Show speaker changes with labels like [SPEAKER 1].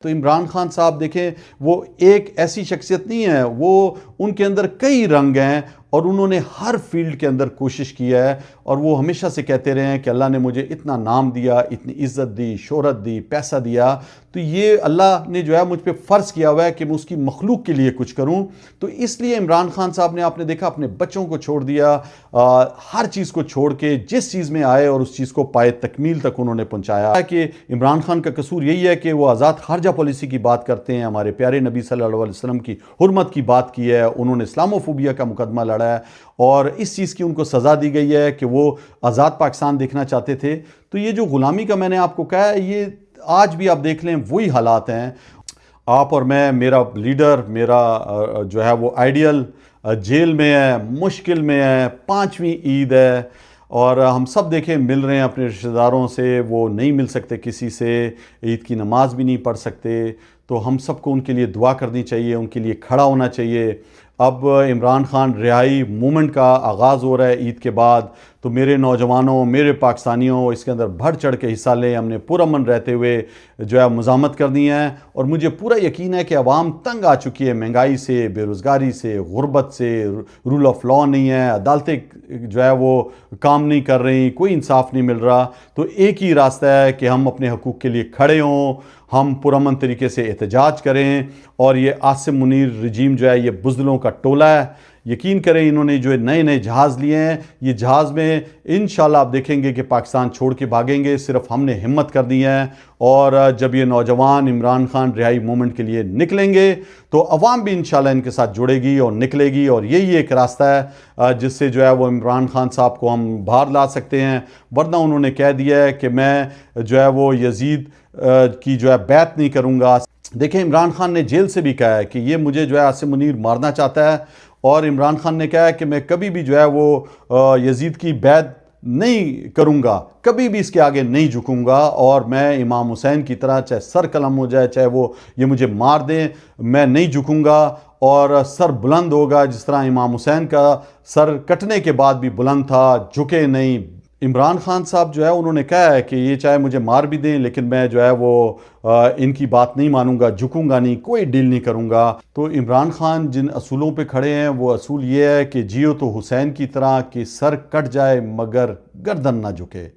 [SPEAKER 1] تو عمران خان صاحب دیکھیں وہ ایک ایسی شخصیت نہیں ہے، وہ ان کے اندر کئی رنگ ہیں اور انہوں نے ہر فیلڈ کے اندر کوشش کیا ہے، اور وہ ہمیشہ سے کہتے رہے ہیں کہ اللہ نے مجھے اتنا نام دیا، اتنی عزت دی، شہرت دی، پیسہ دیا، تو یہ اللہ نے جو ہے مجھ پہ فرض کیا ہوا ہے کہ میں اس کی مخلوق کے لیے کچھ کروں۔ تو اس لیے عمران خان صاحب نے، آپ نے دیکھا، اپنے بچوں کو چھوڑ دیا، ہر چیز کو چھوڑ کے جس چیز میں آئے اور اس چیز کو پائے تکمیل تک انہوں نے پہنچایا کہ عمران خان کا قصور یہی ہے کہ وہ آزاد خارجہ پالیسی کی بات کرتے ہیں، ہمارے پیارے نبی صلی اللہ علیہ وسلم کی حرمت کی بات کی ہے، انہوں نے اسلاموفوبیا کا مقدمہ لڑا ہے، اور اس چیز کی ان کو سزا دی گئی ہے کہ وہ آزاد پاکستان دیکھنا چاہتے تھے۔ تو یہ جو غلامی کا میں نے آپ کو کہا ہے، یہ آج بھی آپ دیکھ لیں وہی حالات ہیں۔ آپ اور میں، میرا لیڈر، میرا جو ہے وہ آئیڈیل جیل میں ہے، مشکل میں ہے، 5ویں عید ہے، اور ہم سب دیکھیں مل رہے ہیں اپنے رشتہ داروں سے، وہ نہیں مل سکتے کسی سے، عید کی نماز بھی نہیں پڑھ سکتے۔ تو ہم سب کو ان کے لیے دعا کرنی چاہیے، ان کے لیے کھڑا ہونا چاہیے۔ اب عمران خان رہائی مومنٹ کا آغاز ہو رہا ہے عید کے بعد، تو میرے نوجوانوں، میرے پاکستانیوں، اس کے اندر بڑھ چڑھ کے حصہ لیں۔ ہم نے پرامن رہتے ہوئے جو ہے مزاحمت کرنی ہے، اور مجھے پورا یقین ہے کہ عوام تنگ آ چکی ہے مہنگائی سے، بے روزگاری سے، غربت سے، رول آف لاء نہیں ہے، عدالتیں جو ہے وہ کام نہیں کر رہی، کوئی انصاف نہیں مل رہا۔ تو ایک ہی راستہ ہے کہ ہم اپنے حقوق کے لیے کھڑے ہوں، ہم پرامن طریقے سے احتجاج کریں، اور یہ عاصم منیر رجیم جو ہے یہ بزدلوں کا ٹولہ ہے۔ یقین کریں، انہوں نے جو نئے نئے جہاز لیے ہیں، یہ جہاز میں انشاءاللہ آپ دیکھیں گے کہ پاکستان چھوڑ کے بھاگیں گے، صرف ہم نے ہمت کر دی ہے۔ اور جب یہ نوجوان عمران خان رہائی مومنٹ کے لیے نکلیں گے تو عوام بھی انشاءاللہ ان کے ساتھ جڑے گی اور نکلے گی، اور یہی ایک راستہ ہے جس سے جو ہے وہ عمران خان صاحب کو ہم باہر لا سکتے ہیں۔ ورنہ انہوں نے کہہ دیا ہے کہ میں جو ہے وہ یزید کی جو ہے بیعت نہیں کروں گا۔ دیکھیں، عمران خان نے جیل سے بھی کہا ہے کہ یہ مجھے جو ہے عاصم منیر مارنا چاہتا ہے، اور عمران خان نے کہا ہے کہ میں کبھی بھی جو ہے وہ یزید کی بیعت نہیں کروں گا، کبھی بھی اس کے آگے نہیں جھکوں گا، اور میں امام حسین کی طرح چاہے سر قلم ہو جائے، چاہے وہ یہ مجھے مار دیں، میں نہیں جھکوں گا، اور سر بلند ہوگا جس طرح امام حسین کا سر کٹنے کے بعد بھی بلند تھا، جھکے نہیں۔ عمران خان صاحب جو ہے انہوں نے کہا ہے کہ یہ چاہے مجھے مار بھی دیں لیکن میں جو ہے وہ ان کی بات نہیں مانوں گا، جھکوں گا نہیں، کوئی ڈیل نہیں کروں گا۔ تو عمران خان جن اصولوں پہ کھڑے ہیں وہ اصول یہ ہے کہ جیو تو حسین کی طرح کہ سر کٹ جائے مگر گردن نہ جھکے۔